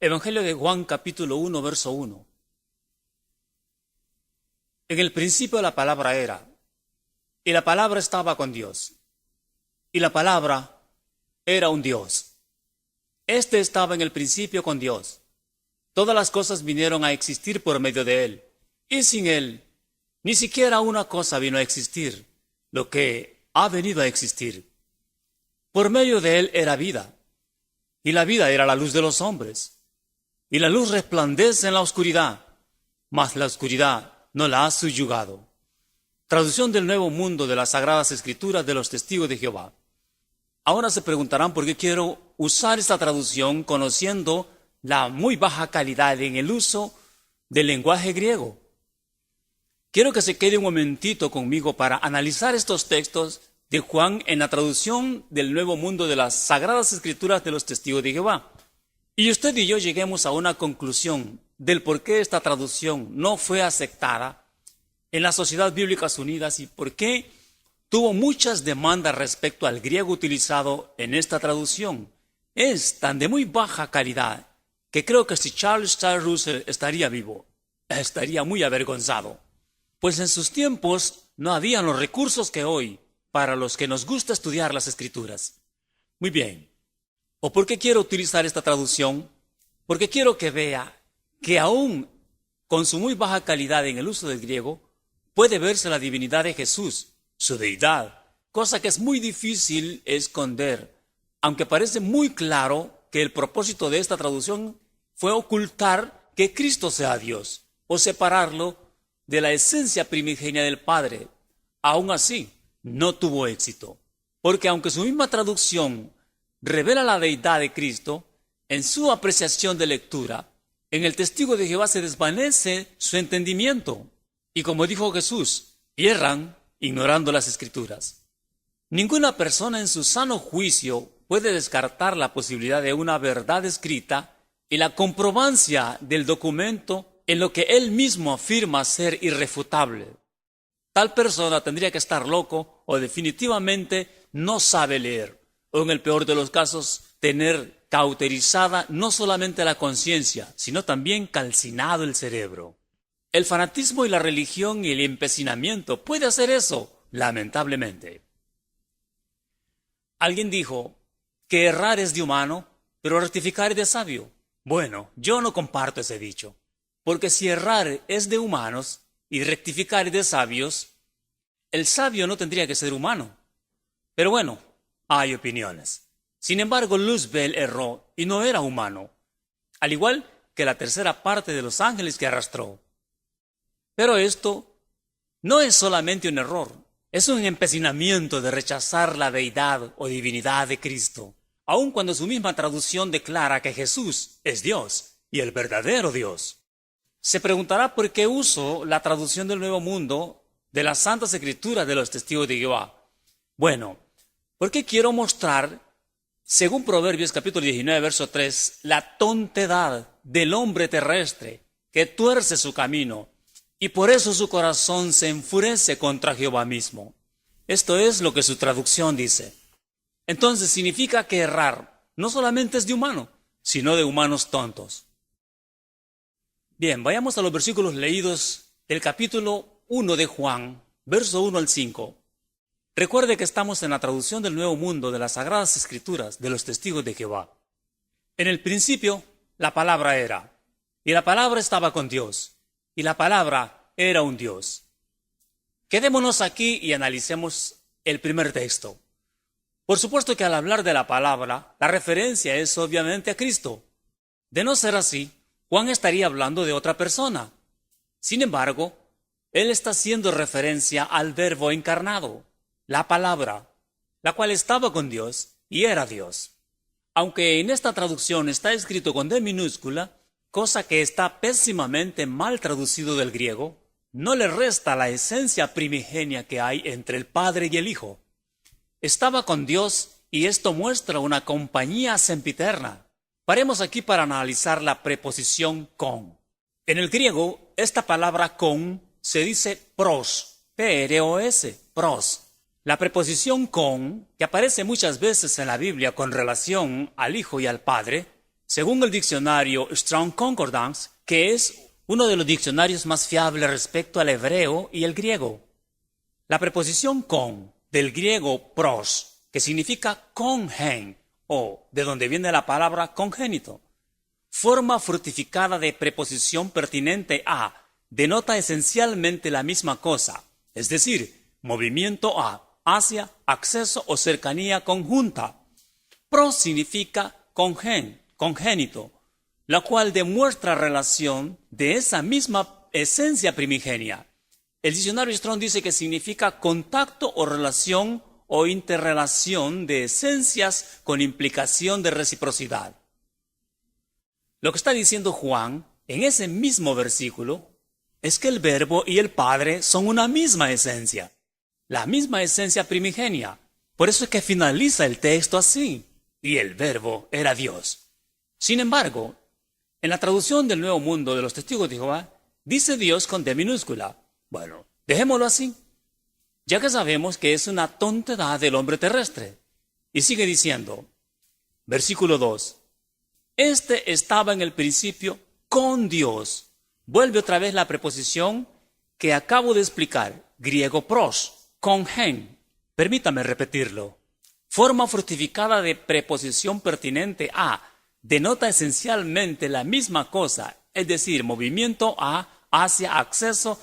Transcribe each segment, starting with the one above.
Evangelio de Juan capítulo 1, verso 1. En el principio la palabra era, y la palabra estaba con Dios, y la palabra era un Dios. Este estaba en el principio con Dios. Todas las cosas vinieron a existir por medio de Él, y sin Él, ni siquiera una cosa vino a existir, lo que ha venido a existir. Por medio de Él era vida, y la vida era la luz de los hombres. Y la luz resplandece en la oscuridad, mas la oscuridad no la ha subyugado. Traducción del Nuevo Mundo de las Sagradas Escrituras de los Testigos de Jehová. Ahora se preguntarán por qué quiero usar esta traducción conociendo la muy baja calidad en el uso del lenguaje griego. Quiero que se quede un momentito conmigo para analizar estos textos de Juan en la traducción del Nuevo Mundo de las Sagradas Escrituras de los Testigos de Jehová. Y usted y yo lleguemos a una conclusión del por qué esta traducción no fue aceptada en la Sociedad Bíblicas Unidas y por qué tuvo muchas demandas respecto al griego utilizado en esta traducción. Es tan de muy baja calidad que creo que si Charles Russell estaría vivo, estaría muy avergonzado. Pues en sus tiempos no habían los recursos que hoy para los que nos gusta estudiar las Escrituras. Muy bien. ¿O por qué quiero utilizar esta traducción? Porque quiero que vea que aún con su muy baja calidad en el uso del griego, puede verse la divinidad de Jesús, su deidad, cosa que es muy difícil esconder, aunque parece muy claro que el propósito de esta traducción fue ocultar que Cristo sea Dios, o separarlo de la esencia primigenia del Padre. Aún así, no tuvo éxito, porque aunque su misma traducción revela la deidad de Cristo, en su apreciación de lectura, en el testigo de Jehová se desvanece su entendimiento. Y como dijo Jesús, erran ignorando las Escrituras. Ninguna persona en su sano juicio puede descartar la posibilidad de una verdad escrita y la comprobancia del documento en lo que él mismo afirma ser irrefutable. Tal persona tendría que estar loco o definitivamente no sabe leer, o en el peor de los casos, tener cauterizada no solamente la conciencia, sino también calcinado el cerebro. El fanatismo y la religión y el empecinamiento puede hacer eso, lamentablemente. Alguien dijo que errar es de humano, pero rectificar es de sabio. Bueno, yo no comparto ese dicho, porque si errar es de humanos y rectificar es de sabios, el sabio no tendría que ser humano. Pero bueno, hay opiniones. Sin embargo, Luzbel erró y no era humano, al igual que la tercera parte de los ángeles que arrastró. Pero esto no es solamente un error, es un empecinamiento de rechazar la deidad o divinidad de Cristo, aun cuando su misma traducción declara que Jesús es Dios y el verdadero Dios. Se preguntará por qué uso la traducción del Nuevo Mundo de las Santas Escrituras de los Testigos de Jehová. Bueno, porque quiero mostrar, según Proverbios capítulo 19, verso 3, la tontedad del hombre terrestre que tuerce su camino y por eso su corazón se enfurece contra Jehová mismo. Esto es lo que su traducción dice. Entonces significa que errar no solamente es de humano, sino de humanos tontos. Bien, vayamos a los versículos leídos del capítulo 1 de Juan, verso 1 al 5. Recuerde que estamos en la traducción del Nuevo Mundo de las Sagradas Escrituras de los Testigos de Jehová. En el principio, la palabra era, y la palabra estaba con Dios, y la palabra era un Dios. Quedémonos aquí y analicemos el primer texto. Por supuesto que al hablar de la palabra, la referencia es obviamente a Cristo. De no ser así, Juan estaría hablando de otra persona. Sin embargo, él está haciendo referencia al Verbo encarnado, la palabra, la cual estaba con Dios y era Dios. Aunque en esta traducción está escrito con D minúscula, cosa que está pésimamente mal traducido del griego, no le resta la esencia primigenia que hay entre el Padre y el Hijo. Estaba con Dios y esto muestra una compañía sempiterna. Paremos aquí para analizar la preposición con. En el griego, esta palabra con se dice pros, P-R-O-S, pros. La preposición con, que aparece muchas veces en la Biblia con relación al Hijo y al Padre, Según el diccionario Strong Concordance, que es uno de los diccionarios más fiables respecto al hebreo y el griego, la preposición con, del griego pros, que significa congen, o de donde viene la palabra congénito, forma fructificada de preposición pertinente a, denota esencialmente la misma cosa, es decir, movimiento a, hacia, acceso o cercanía conjunta. Pros significa congénito, la cual demuestra relación de esa misma esencia primigenia. El diccionario Strong dice que significa contacto o relación o interrelación de esencias con implicación de reciprocidad. Lo que está diciendo Juan en ese mismo versículo es que el Verbo y el Padre son una misma esencia, la misma esencia primigenia. Por eso es que finaliza el texto así, y el Verbo era Dios. Sin embargo, en la traducción del Nuevo Mundo de los Testigos de Jehová, dice Dios con D minúscula. Bueno, dejémoslo así, ya que sabemos que es una tontedad del hombre terrestre. Y sigue diciendo, versículo 2, este estaba en el principio con Dios. Vuelve otra vez la preposición que acabo de explicar, griego pros, congen. Permítame repetirlo. Forma fructificada de preposición pertinente a, denota esencialmente la misma cosa, es decir, movimiento a, hacia, acceso,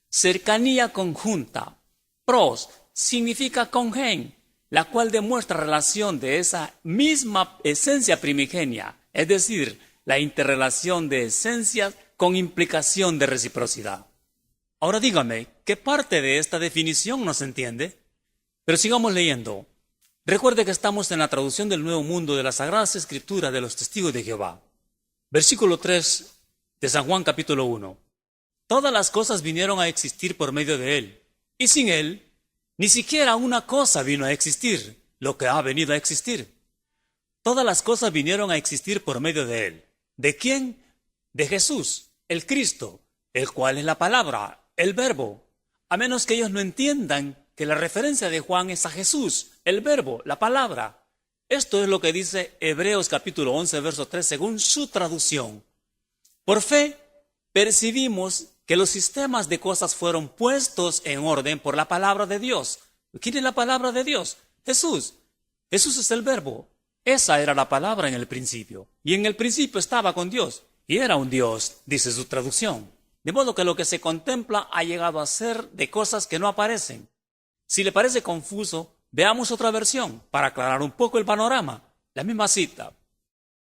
cercanía conjunta. Pros significa congen, la cual demuestra relación de esa misma esencia primigenia, es decir, la interrelación de esencias con implicación de reciprocidad. Ahora dígame, ¿qué parte de esta definición no se entiende? Pero sigamos leyendo. Recuerde que estamos en la traducción del Nuevo Mundo de las Sagradas Escrituras de los Testigos de Jehová. Versículo 3 de San Juan capítulo 1. Todas las cosas vinieron a existir por medio de Él, y sin Él, ni siquiera una cosa vino a existir, lo que ha venido a existir. Todas las cosas vinieron a existir por medio de Él. ¿De quién? De Jesús, el Cristo, el cual es la palabra, el Verbo. A menos que ellos no entiendan que la referencia de Juan es a Jesús, el Verbo, la palabra. Esto es lo que dice Hebreos capítulo 11, verso 3, según su traducción. Por fe, percibimos que los sistemas de cosas fueron puestos en orden por la palabra de Dios. ¿Quién es la palabra de Dios? Jesús. Jesús es el Verbo. Esa era la palabra en el principio. Y en el principio estaba con Dios. Y era un Dios, dice su traducción. De modo que lo que se contempla ha llegado a ser de cosas que no aparecen. Si le parece confuso, veamos otra versión para aclarar un poco el panorama. La misma cita.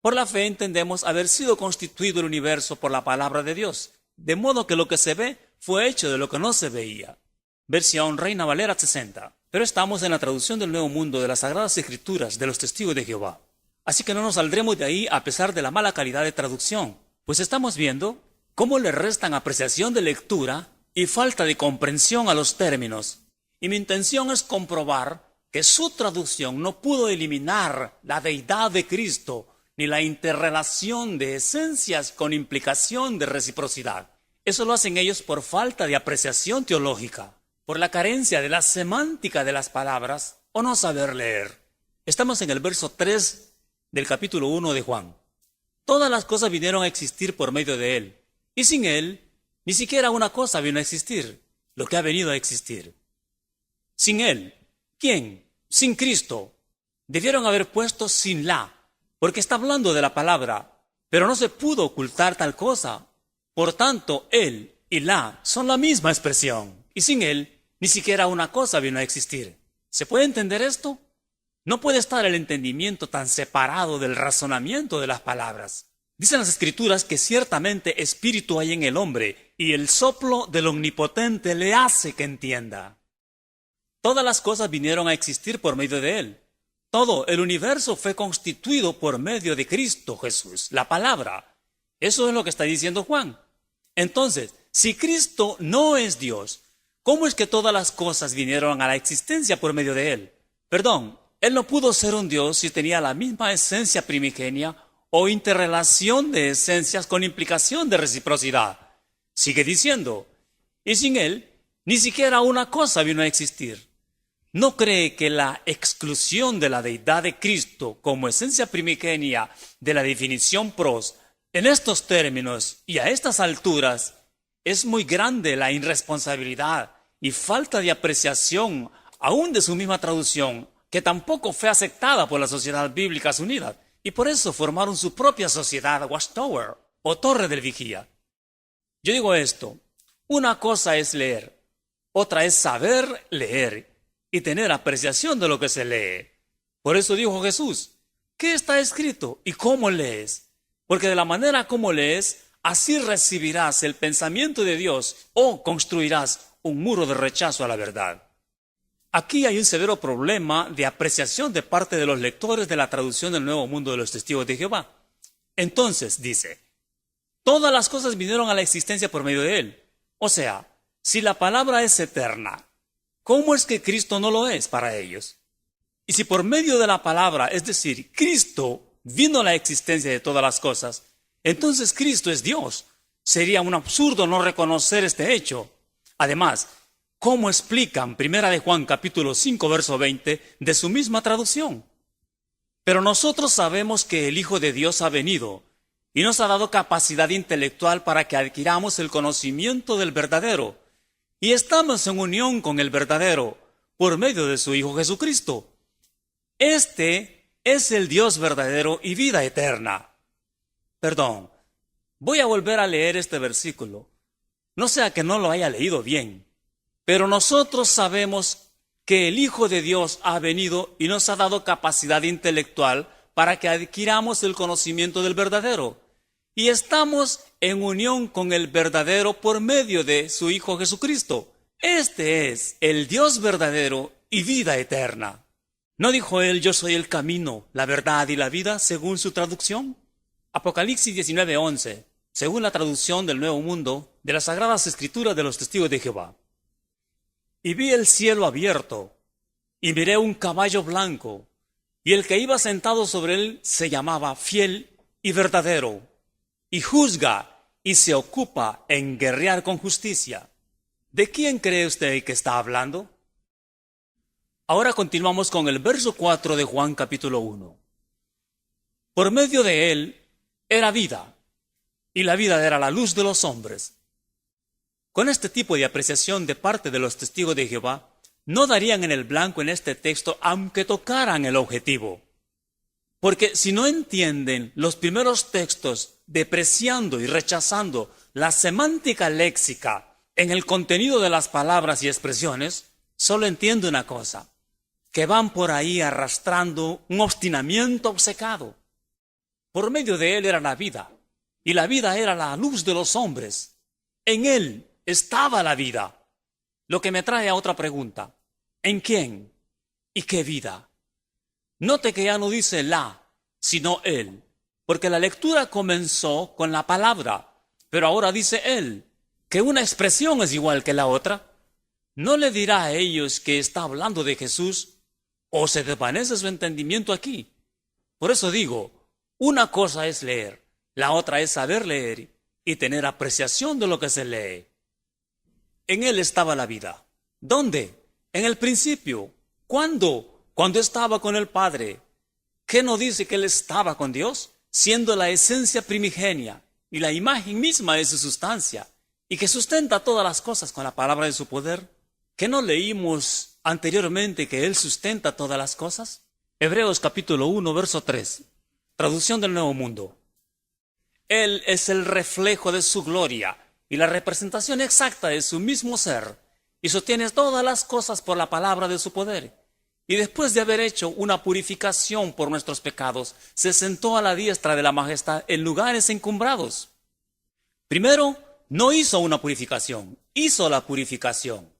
Por la fe entendemos haber sido constituido el universo por la palabra de Dios, de modo que lo que se ve fue hecho de lo que no se veía. Versión Reina Valera 60. Pero estamos en la traducción del Nuevo Mundo de las Sagradas Escrituras de los Testigos de Jehová. Así que no nos saldremos de ahí a pesar de la mala calidad de traducción, pues estamos viendo cómo le restan apreciación de lectura y falta de comprensión a los términos. Y mi intención es comprobar que su traducción no pudo eliminar la deidad de Cristo ni la interrelación de esencias con implicación de reciprocidad. Eso lo hacen ellos por falta de apreciación teológica, por la carencia de la semántica de las palabras o no saber leer. Estamos en el verso 3 del capítulo 1 de Juan. Todas las cosas vinieron a existir por medio de Él, y sin Él, ni siquiera una cosa vino a existir, lo que ha venido a existir. Sin Él, ¿quién? Sin Cristo. Debieron haber puesto sin la, porque está hablando de la palabra, pero no se pudo ocultar tal cosa. Por tanto, Él y la son la misma expresión, y sin Él, ni siquiera una cosa vino a existir. ¿Se puede entender esto? No puede estar el entendimiento tan separado del razonamiento de las palabras. Dicen las Escrituras que ciertamente espíritu hay en el hombre, y el soplo del Omnipotente le hace que entienda. Todas las cosas vinieron a existir por medio de Él. Todo el universo fue constituido por medio de Cristo Jesús, la palabra. Eso es lo que está diciendo Juan. Entonces, si Cristo no es Dios, ¿cómo es que todas las cosas vinieron a la existencia por medio de Él? Perdón, Él no pudo ser un Dios si tenía la misma esencia primigenia o interrelación de esencias con implicación de reciprocidad. Sigue diciendo, y sin Él, ni siquiera una cosa vino a existir. ¿No cree que la exclusión de la deidad de Cristo como esencia primigenia de la definición pros en estos términos y a estas alturas es muy grande la irresponsabilidad y falta de apreciación aún de su misma traducción, que tampoco fue aceptada por la Sociedad Bíblicas Unidas, y por eso formaron su propia sociedad Watchtower o Torre del Vigía? Yo digo esto, una cosa es leer, otra es saber leer y tener apreciación de lo que se lee. Por eso dijo Jesús, ¿qué está escrito y cómo lees? Porque de la manera como lees, así recibirás el pensamiento de Dios o construirás un muro de rechazo a la verdad. Aquí hay un severo problema de apreciación de parte de los lectores de la traducción del Nuevo Mundo de los Testigos de Jehová. Entonces, dice, todas las cosas vinieron a la existencia por medio de Él. O sea, si la palabra es eterna, ¿cómo es que Cristo no lo es para ellos? Y si por medio de la palabra, es decir, Cristo, vino a la existencia de todas las cosas, entonces Cristo es Dios. Sería un absurdo no reconocer este hecho. Además, ¿cómo explican 1 de Juan capítulo 5 verso 20 de su misma traducción? Pero nosotros sabemos que el Hijo de Dios ha venido y nos ha dado capacidad intelectual para que adquiramos el conocimiento del verdadero. Y estamos en unión con el verdadero por medio de su Hijo Jesucristo. Este es el Dios verdadero y vida eterna. Perdón, voy a volver a leer este versículo. No sea que no lo haya leído bien. Pero nosotros sabemos que el Hijo de Dios ha venido y nos ha dado capacidad intelectual para que adquiramos el conocimiento del verdadero. Y estamos en unión con el verdadero por medio de su Hijo Jesucristo. Este es el Dios verdadero y vida eterna. ¿No dijo él, yo soy el camino, la verdad y la vida, según su traducción? Apocalipsis 19:11, según la traducción del Nuevo Mundo de las Sagradas Escrituras de los Testigos de Jehová. Y vi el cielo abierto, y miré un caballo blanco, y el que iba sentado sobre él se llamaba Fiel y Verdadero, y juzga y se ocupa en guerrear con justicia. ¿De quién cree usted que está hablando? Ahora continuamos con el verso 4 de Juan capítulo 1. Por medio de él era vida, y la vida era la luz de los hombres. Con este tipo de apreciación de parte de los testigos de Jehová, no darían en el blanco en este texto aunque tocaran el objetivo. Porque si no entienden los primeros textos depreciando y rechazando la semántica léxica en el contenido de las palabras y expresiones, solo entiende una cosa, que van por ahí arrastrando un obstinamiento obcecado. Por medio de él era la vida, y la vida era la luz de los hombres. En él estaba la vida. Lo que me trae a otra pregunta. ¿En quién? ¿Y qué vida? Note que ya no dice la, sino él. Porque la lectura comenzó con la palabra, pero ahora dice él, que una expresión es igual que la otra. ¿No le dirá a ellos que está hablando de Jesús? ¿O se desvanece su entendimiento aquí? Por eso digo, una cosa es leer, la otra es saber leer y tener apreciación de lo que se lee. En él estaba la vida. ¿Dónde? En el principio. ¿Cuándo? Cuando estaba con el Padre. ¿Qué no dice que él estaba con Dios? Siendo la esencia primigenia y la imagen misma de su sustancia, y que sustenta todas las cosas con la palabra de su poder. ¿Qué no leímos anteriormente que él sustenta todas las cosas? Hebreos capítulo 1, verso 3. Traducción del Nuevo Mundo. Él es el reflejo de su gloria y la representación exacta de su mismo ser, y sostiene todas las cosas por la palabra de su poder. Y después de haber hecho una purificación por nuestros pecados, se sentó a la diestra de la majestad en lugares encumbrados. Primero, no hizo una purificación, hizo la purificación.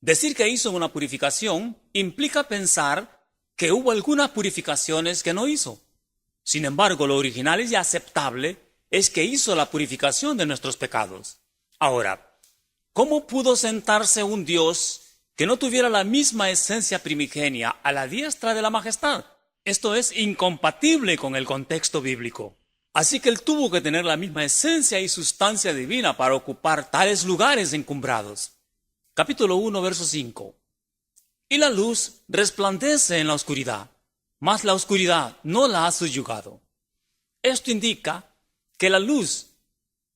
Decir que hizo una purificación implica pensar que hubo algunas purificaciones que no hizo. Sin embargo, lo original y aceptable es que hizo la purificación de nuestros pecados. Ahora, ¿cómo pudo sentarse un Dios que no tuviera la misma esencia primigenia a la diestra de la majestad? Esto es incompatible con el contexto bíblico. Así que él tuvo que tener la misma esencia y sustancia divina para ocupar tales lugares encumbrados. Capítulo 1, verso 5. y la luz resplandece en la oscuridad, mas la oscuridad no la ha subyugado. Esto indica que la luz,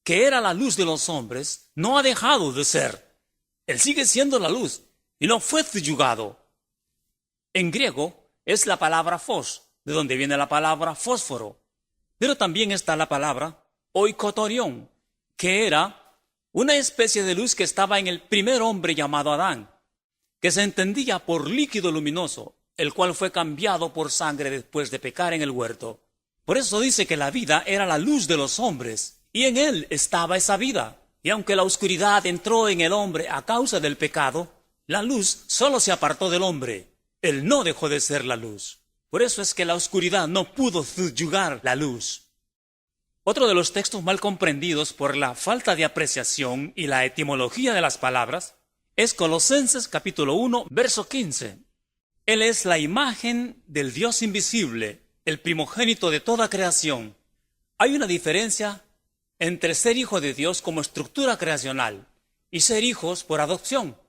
que era la luz de los hombres, no ha dejado de ser. Él sigue siendo la luz y no fue subyugado. En griego es la palabra phos, de donde viene la palabra fósforo. Pero también está la palabra oikotorión, que era una especie de luz que estaba en el primer hombre llamado Adán, que se entendía por líquido luminoso, el cual fue cambiado por sangre después de pecar en el huerto. Por eso dice que la vida era la luz de los hombres, y en él estaba esa vida. Y aunque la oscuridad entró en el hombre a causa del pecado, la luz solo se apartó del hombre. Él no dejó de ser la luz. Por eso es que la oscuridad no pudo subyugar la luz. Otro de los textos mal comprendidos por la falta de apreciación y la etimología de las palabras es Colosenses capítulo 1, verso 15. Él es la imagen del Dios invisible, el primogénito de toda creación. Hay una diferencia entre ser hijo de Dios como estructura creacional y ser hijos por adopción.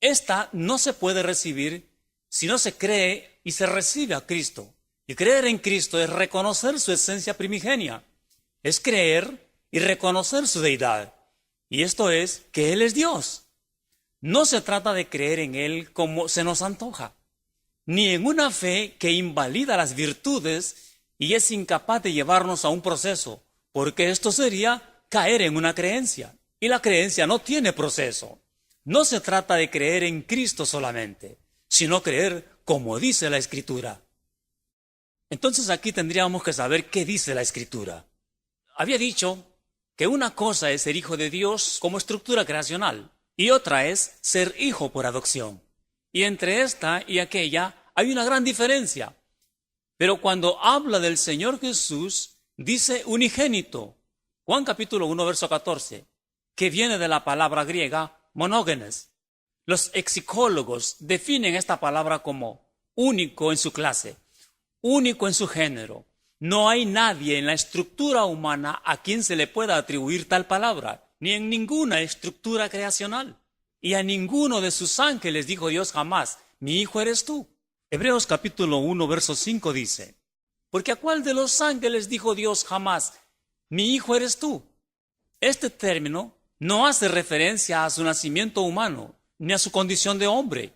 Esta no se puede recibir si no se cree y se recibe a Cristo. Y creer en Cristo es reconocer su esencia primigenia. Es creer y reconocer su deidad. Y esto es que Él es Dios. No se trata de creer en Él como se nos antoja, ni en una fe que invalida las virtudes y es incapaz de llevarnos a un proceso, porque esto sería caer en una creencia. Y la creencia no tiene proceso. No se trata de creer en Cristo solamente, sino creer como dice la Escritura. Entonces aquí tendríamos que saber qué dice la Escritura. Había dicho que una cosa es ser hijo de Dios como estructura creacional y otra es ser hijo por adopción. Y entre esta y aquella hay una gran diferencia. Pero cuando habla del Señor Jesús, dice unigénito. Juan capítulo 1, verso 14, que viene de la palabra griega monógenes. Los exicólogos definen esta palabra como único en su clase, único en su género. No hay nadie en la estructura humana a quien se le pueda atribuir tal palabra, ni en ninguna estructura creacional. Y a ninguno de sus ángeles dijo Dios jamás, mi hijo eres tú. Hebreos capítulo 1, verso 5 dice, porque ¿a cuál de los ángeles dijo Dios jamás, mi hijo eres tú? Este término no hace referencia a su nacimiento humano, ni a su condición de hombre.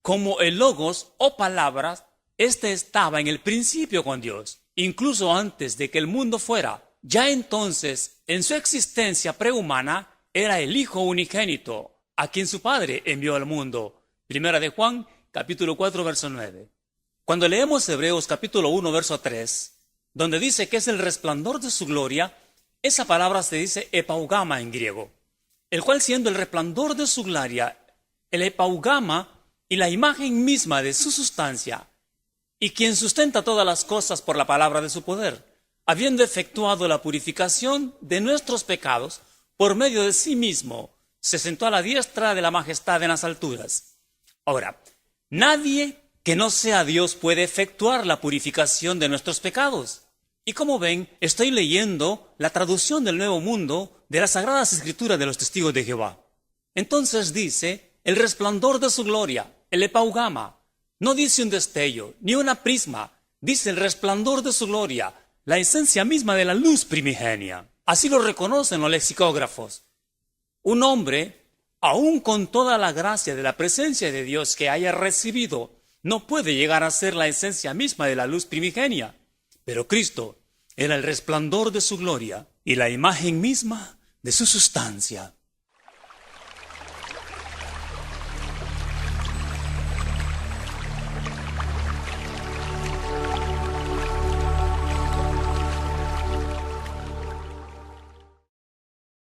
Como el logos o palabras, este estaba en el principio con Dios, incluso antes de que el mundo fuera. Ya entonces, en su existencia prehumana, era el Hijo unigénito, a quien su Padre envió al mundo. Primera de Juan, capítulo 4, verso 9. Cuando leemos Hebreos capítulo 1, verso 3, donde dice que es el resplandor de su gloria, esa palabra se dice epaugama en griego, el cual siendo el resplandor de su gloria, el epaugama y la imagen misma de su sustancia, y quien sustenta todas las cosas por la palabra de su poder, habiendo efectuado la purificación de nuestros pecados, por medio de sí mismo, se sentó a la diestra de la majestad en las alturas. Ahora, nadie que no sea Dios puede efectuar la purificación de nuestros pecados. Y como ven, estoy leyendo la traducción del Nuevo Mundo de las Sagradas Escrituras de los Testigos de Jehová. Entonces dice, el resplandor de su gloria, el epaugama. No dice un destello, ni una prisma. Dice el resplandor de su gloria, la esencia misma de la luz primigenia. Así lo reconocen los lexicógrafos. Un hombre, aun con toda la gracia de la presencia de Dios que haya recibido, no puede llegar a ser la esencia misma de la luz primigenia. Pero Cristo era el resplandor de su gloria y la imagen misma de su sustancia.